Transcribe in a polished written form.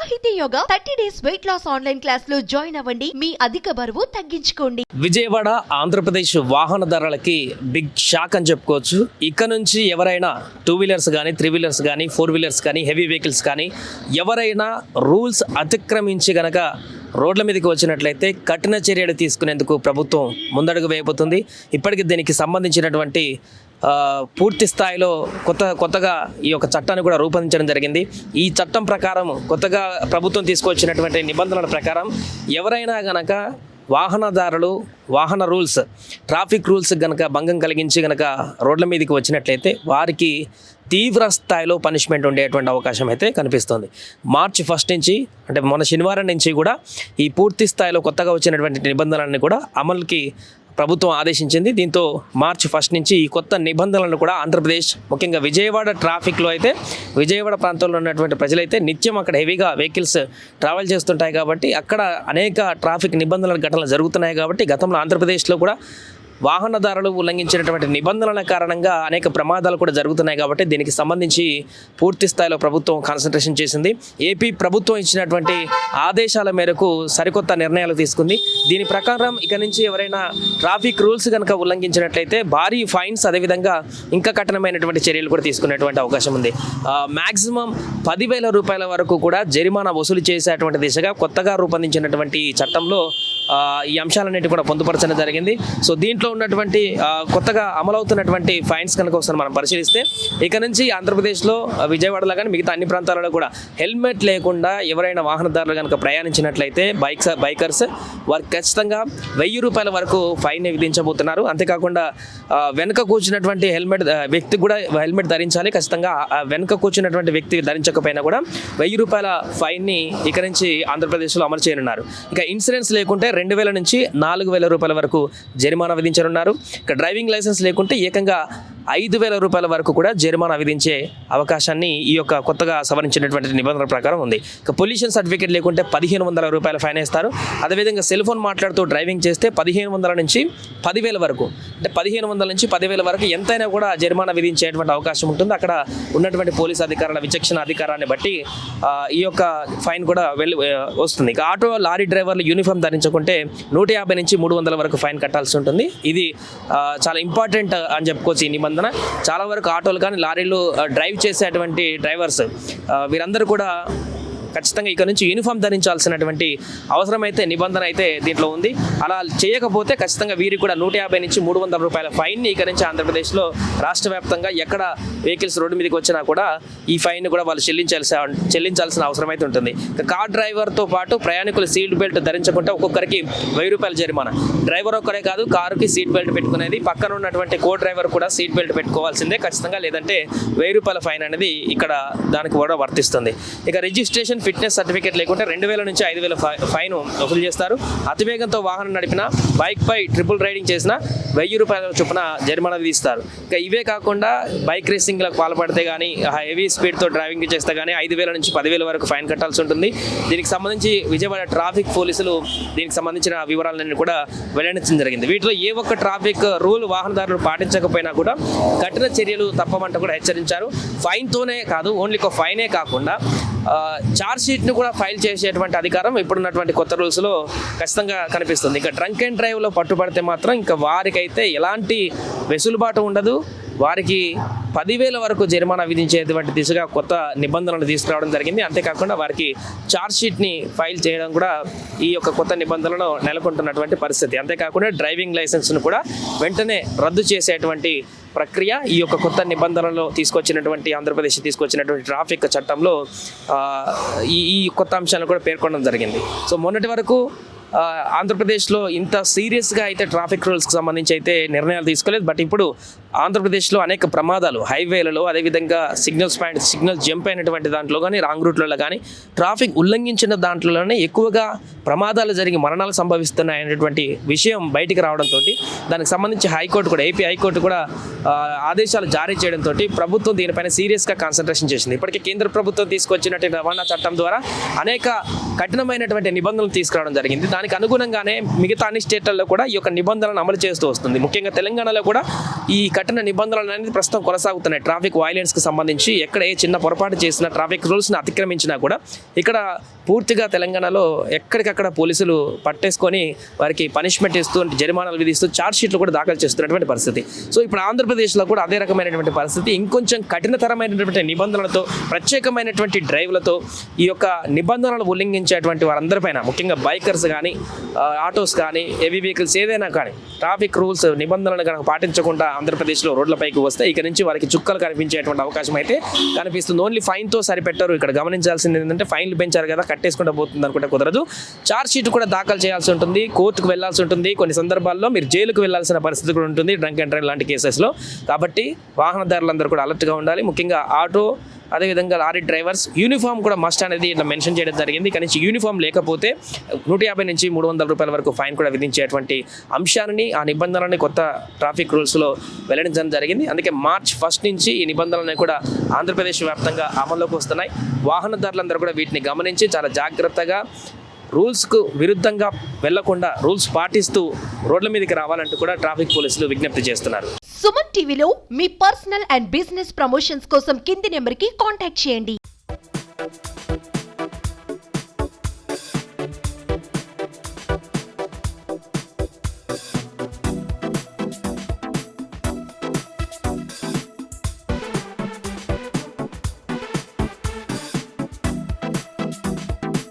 సాహితీ yoga 30 days weight loss online class లో join అవ్వండి. మీ అధిక బరువు తగ్గించుకోండి. విజయవాడ ఆంధ్రప్రదేశ్ వాహనదారులకి బిగ్ షాక్ అని చెప్పుకోవచ్చు. ఇక నుంచి ఎవరైనా 2 వీలర్స్ కానీ 3 వీలర్స్ కానీ 4 వీలర్స్ కానీ హెవీ వెహికల్స్ కానీ ఎవరైనా రూల్స్ అతిక్రమించి గనక రోడ్ల మీదకి వచ్చినట్లయితే కఠిన చర్యలు తీసుకునేందుకు ప్రభుత్వం ముందడుగు వేయబోతుంది. ఇప్పటికీ దీనికి సంబంధించినటువంటి పూర్తి స్థాయిలో కొత్తగా ఈ యొక్క చట్టాన్ని కూడా రూపొందించడం జరిగింది. ఈ చట్టం ప్రకారం కొత్తగా ప్రభుత్వం తీసుకొచ్చినటువంటి నిబంధనల ప్రకారం ఎవరైనా గనక వాహనదారులు వాహన రూల్స్ ట్రాఫిక్ రూల్స్ గనక భంగం కలిగించి గనక రోడ్ల మీదకి వచ్చినట్లయితే వారికి తీవ్ర స్థాయిలో పనిష్మెంట్ ఉండేటువంటి అవకాశం అయితే కనిపిస్తుంది. మార్చి 1 నుంచి అంటే మొన్న శనివారం నుంచి కూడా ఈ పూర్తి స్థాయిలో కొత్తగా వచ్చినటువంటి నిబంధనలన్నీ కూడా అమలుకి ప్రభుత్వం ఆదేశించింది. దీంతో మార్చి 1 నుంచి ఈ కొత్త నిబంధనలను కూడా ఆంధ్రప్రదేశ్ ముఖ్యంగా విజయవాడ ట్రాఫిక్లో అయితే విజయవాడ ప్రాంతంలో ఉన్నటువంటి ప్రజలైతే నిత్యం అక్కడ హెవీగా వెహికల్స్ ట్రావెల్ చేస్తుంటాయి కాబట్టి అక్కడ అనేక ట్రాఫిక్ నిబంధనల ఘటనలు జరుగుతున్నాయి కాబట్టి గతంలో ఆంధ్రప్రదేశ్లో కూడా వాహనదారులు ఉల్లంఘించినటువంటి నిబంధనల కారణంగా అనేక ప్రమాదాలు కూడా జరుగుతున్నాయి కాబట్టి దీనికి సంబంధించి పూర్తి స్థాయిలో ప్రభుత్వం కాన్సన్ట్రేషన్ చేసింది. ఏపీ ప్రభుత్వం ఇచ్చినటువంటి ఆదేశాల మేరకు సరికొత్త నిర్ణయాలు తీసుకుంది. దీని ప్రకారం ఇక నుంచి ఎవరైనా ట్రాఫిక్ రూల్స్ కనుక ఉల్లంఘించినట్లయితే భారీ ఫైన్స్ అదేవిధంగా ఇంకా కఠినమైనటువంటి చర్యలు కూడా తీసుకునేటువంటి అవకాశం ఉంది. మ్యాక్సిమం 10,000 రూపాయల వరకు కూడా జరిమానా వసూలు చేసేటువంటి దిశగా కొత్తగా రూపొందించినటువంటి చట్టంలో ఈ అంశాలన్నిటి కూడా పొందుపరచడం జరిగింది. సో దీంట్లో ఉన్నటువంటి కొత్తగా అమలవుతున్నటువంటి ఫైన్స్ కనుక ఒకసారి మనం పరిశీలిస్తే ఇక నుంచి ఆంధ్రప్రదేశ్లో విజయవాడలో కానీ మిగతా అన్ని ప్రాంతాలలో కూడా హెల్మెట్ లేకుండా ఎవరైనా వాహనదారులు కనుక ప్రయాణించినట్లయితే బైకర్స్ వారికి ఖచ్చితంగా 1,000 రూపాయల వరకు ఫైన్ విధించబోతున్నారు. అంతేకాకుండా వెనుక కూర్చున్నటువంటి వ్యక్తి కూడా హెల్మెట్ ధరించాలి. ఖచ్చితంగా వెనుక కూర్చున్నటువంటి వ్యక్తి ధరించకపోయినా కూడా 1,000 రూపాయల ఫైన్ని ఇక నుంచి ఆంధ్రప్రదేశ్లో అమలు చేయనున్నారు. ఇక ఇన్సూరెన్స్ లేకుంటే 2,000 నుంచి 4,000 రూపాయల వరకు జరిమానా విధించనున్నారు. ఇక డ్రైవింగ్ లైసెన్స్ లేకుంటే ఏకంగా 5,000 రూపాయల వరకు కూడా జరిమానా విధించే అవకాశాన్ని ఈ యొక్క కొత్తగా సవరించినటువంటి నిబంధనల ప్రకారం ఉంది. ఇక పొల్యూషన్ సర్టిఫికేట్ లేకుంటే 1,500 రూపాయల ఫైన్ వేస్తారు. అదేవిధంగా సెల్ ఫోన్ మాట్లాడుతూ డ్రైవింగ్ చేస్తే 1,500 నుంచి 10,000 వరకు అంటే 1,500 నుంచి 10,000 వరకు ఎంతైనా కూడా జరిమానా విధించేటువంటి అవకాశం ఉంటుంది. అక్కడ ఉన్నటువంటి పోలీస్ అధికారుల విచక్షణ అధికారాన్ని బట్టి ఈ యొక్క ఫైన్ కూడా వస్తుంది. ఇక ఆటో లారీ డ్రైవర్లు యూనిఫామ్ ధరించుకుంటే 150 నుంచి 300 వరకు ఫైన్ కట్టాల్సి ఉంటుంది. ఇది చాలా ఇంపార్టెంట్ అని చెప్పుకోవచ్చు. ఈ నిబంధన చాలా వరకు ఆటోలు కానీ లారీలు డ్రైవ్ చేసేటువంటి డ్రైవర్స్ వీరందరూ కూడా ఖచ్చితంగా ఇక నుంచి యూనిఫామ్ ధరించాల్సినటువంటి అవసరమైతే నిబంధన అయితే దీంట్లో ఉంది. అలా చేయకపోతే ఖచ్చితంగా వీరికి కూడా 150 నుంచి 300 రూపాయల ఫైన్ని ఇక నుంచి ఆంధ్రప్రదేశ్లో రాష్ట్ర వ్యాప్తంగా ఎక్కడ వెహికల్స్ రోడ్డు మీదకి వచ్చినా కూడా ఈ ఫైన్ కూడా వాళ్ళు చెల్లించాల్సిన అవసరం అయితే ఉంటుంది. కార్ డ్రైవర్తో పాటు ప్రయాణికులు సీట్ బెల్ట్ ధరించకుంటే ఒక్కొక్కరికి 1,000 రూపాయల జరిమానా. డ్రైవర్ ఒక్కరే కాదు, కారుకి సీట్ బెల్ట్ పెట్టుకునేది, పక్కన ఉన్నటువంటి కో డ్రైవర్ కూడా సీట్ బెల్ట్ పెట్టుకోవాల్సిందే ఖచ్చితంగా, లేదంటే 1,000 రూపాయల ఫైన్ అనేది ఇక్కడ దానికి కూడా వర్తిస్తుంది. ఇక రిజిస్ట్రేషన్ ఫిట్నెస్ సర్టిఫికేట్ లేకుంటే 2,000 నుంచి 5,000 ఫైన్ వసూలు చేస్తారు. అతివేగంతో వాహనం నడిపిన, బైక్ పై ట్రిపుల్ రైడింగ్ చేసిన 1,000 రూపాయల చొప్పున జరిమానా విధిస్తారు. ఇక ఇవే కాకుండా బైక్ రేసింగ్లకు పాల్పడితే కానీ హెవీ స్పీడ్తో డ్రైవింగ్ చేస్తే కానీ 5,000 నుంచి 10,000 వరకు ఫైన్ కట్టాల్సి ఉంటుంది. దీనికి సంబంధించి విజయవాడ ట్రాఫిక్ పోలీసులు దీనికి సంబంధించిన వివరాలన్నీ కూడా వెల్లడించడం జరిగింది. వీటిలో ఏ ఒక్క ట్రాఫిక్ రూల్ వాహనదారులు పాటించకపోయినా కూడా కఠిన చర్యలు తప్పమంటూ కూడా హెచ్చరించారు. ఫైన్తోనే కాదు, ఓన్లీ ఒక ఫైనే కాకుండా ఛార్జ్ షీట్ను కూడా ఫైల్ చేసేటువంటి అధికారం ఇప్పుడున్నటువంటి కొత్త రూల్స్లో ఖచ్చితంగా కనిపిస్తుంది. ఇక డ్రంక్ అండ్ డ్రైవ్లో పట్టుబడితే మాత్రం ఇంకా వారికైతే ఎలాంటి వెసులుబాటు ఉండదు. వారికి 10,000 వరకు జరిమానా విధించేటువంటి దిశగా కొత్త నిబంధనలు తీసుకురావడం జరిగింది. అంతేకాకుండా వారికి ఛార్జ్ షీట్ని ఫైల్ చేయడం కూడా ఈ యొక్క కొత్త నిబంధనలు నెలకొంటున్నటువంటి పరిస్థితి. అంతేకాకుండా డ్రైవింగ్ లైసెన్స్ను కూడా వెంటనే రద్దు చేసేటువంటి ప్రక్రియ ఈ యొక్క కొత్త నిబంధనలు తీసుకొచ్చినటువంటి ఆంధ్రప్రదేశ్ తీసుకొచ్చినటువంటి ట్రాఫిక్ చట్టంలో ఈ కొత్త అంశాలను కూడా పేర్కొనడం జరిగింది. సో మొన్నటి వరకు ఆంధ్రప్రదేశ్లో ఇంత సీరియస్గా అయితే ట్రాఫిక్ రూల్స్కి సంబంధించి అయితే నిర్ణయాలు తీసుకోలేదు. బట్ ఇప్పుడు ఆంధ్రప్రదేశ్లో అనేక ప్రమాదాలు హైవేలలో, అదేవిధంగా సిగ్నల్ జంప్ అయినటువంటి దాంట్లో కానీ రాంగ్ రూట్లలో కానీ ట్రాఫిక్ ఉల్లంఘించిన దాంట్లోనే ఎక్కువగా ప్రమాదాలు జరిగి మరణాలు సంభవిస్తున్నాయి అనేటువంటి విషయం బయటికి రావడంతో దానికి సంబంధించి ఏపీ హైకోర్టు కూడా ఆదేశాలు జారీ చేయడంతో ప్రభుత్వం దీనిపైన సీరియస్గా కాన్సన్ట్రేషన్ చేసింది. ఇప్పటికే కేంద్ర ప్రభుత్వం తీసుకొచ్చినటువంటి రవాణా చట్టం ద్వారా అనేక కఠినమైనటువంటి నిబంధనలు తీసుకురావడం జరిగింది. దానికి అనుగుణంగానే మిగతా అన్ని స్టేట్లలో కూడా ఈ యొక్క నిబంధనలను అమలు చేస్తూ వస్తుంది. ముఖ్యంగా తెలంగాణలో కూడా ఈ కఠిన నిబంధనలు అనేది ప్రస్తుతం కొనసాగుతున్నాయి. ట్రాఫిక్ వైలెన్స్కి సంబంధించి ఎక్కడ ఏ చిన్న పొరపాటు చేసినా, ట్రాఫిక్ రూల్స్ని అతిక్రమించినా కూడా ఇక్కడ పూర్తిగా తెలంగాణలో ఎక్కడికక్కడ పోలీసులు పట్టేసుకొని వారికి పనిష్మెంట్ ఇస్తూ జరిమానాలు విధిస్తూ ఛార్జ్ షీట్లు కూడా దాఖలు చేస్తున్నటువంటి పరిస్థితి. సో ఇప్పుడు ఆంధ్రప్రదేశ్లో కూడా అదే రకమైనటువంటి పరిస్థితి. ఇంకొంచెం కఠినతరమైనటువంటి నిబంధనలతో, ప్రత్యేకమైనటువంటి డ్రైవ్లతో ఈ యొక్క నిబంధనలు ఉల్లంఘించేటువంటి వారందరిపైన, ముఖ్యంగా బైకర్స్ కానీ, ఆటోస్ కానీ, హెవీ వెహికల్స్ ఏదైనా కానీ ట్రాఫిక్ రూల్స్ నిబంధనలు కనుక పాటించకుండా ఆంధ్రప్రదేశ్లో రోడ్లపైకి వస్తే ఇక నుంచి వారికి చుక్కలు కనిపించేటువంటి అవకాశం అయితే కనిపిస్తుంది. ఓన్లీ ఫైన్తో సరిపెట్టారు. ఇక్కడ గమనించాల్సింది ఏంటంటే ఫైన్లు పెంచారు కదా, కట్టేసుకుంటూ పోతుంది అనుకుంటే కుదరదు. ఛార్జ్ షీట్ కూడా దాఖలు చేయాల్సి ఉంటుంది, కోర్టుకు వెళ్లాల్సి ఉంటుంది, కొన్ని సందర్భాల్లో మీరు జైలుకు వెళ్లాల్సిన పరిస్థితి కూడా ఉంటుంది డ్రంక్ అండ్ డ్రైవ్ లాంటి కేసెస్లో. కాబట్టి వాహనదారులందరూ కూడా అలర్ట్గా ఉండాలి. ముఖ్యంగా ఆటో, అదేవిధంగా లారీ డ్రైవర్స్ యూనిఫామ్ కూడా మస్ట్ అనేది ఇట్లా మెన్షన్ చేయడం జరిగింది. కానీ యూనిఫామ్ లేకపోతే 150 నుంచి 300 రూపాయల వరకు ఫైన్ కూడా విధించేటువంటి అంశాన్ని, ఆ నిబంధనలని కొత్త ట్రాఫిక్ రూల్స్లో వెల్లడించడం జరిగింది. అందుకే March 1 నుంచి ఈ నిబంధనలు కూడా ఆంధ్రప్రదేశ్ వ్యాప్తంగా అమల్లోకి వస్తున్నాయి. వాహనదారులందరూ కూడా వీటిని గమనించి చాలా జాగ్రత్తగా రూల్స్కు విరుద్ధంగా వెళ్లకుండా రూల్స్ పాటిస్తూ రోడ్ల మీదకి రావాలంటూ కూడా ట్రాఫిక్ పోలీసులు విజ్ఞప్తి చేస్తున్నారు. సుమన్ టీవీలో మీ పర్సనల్ అండ్ బిజినెస్ ప్రమోషన్స్ కోసం కింది నెంబర్కి కాంటాక్ట్ చేయండి.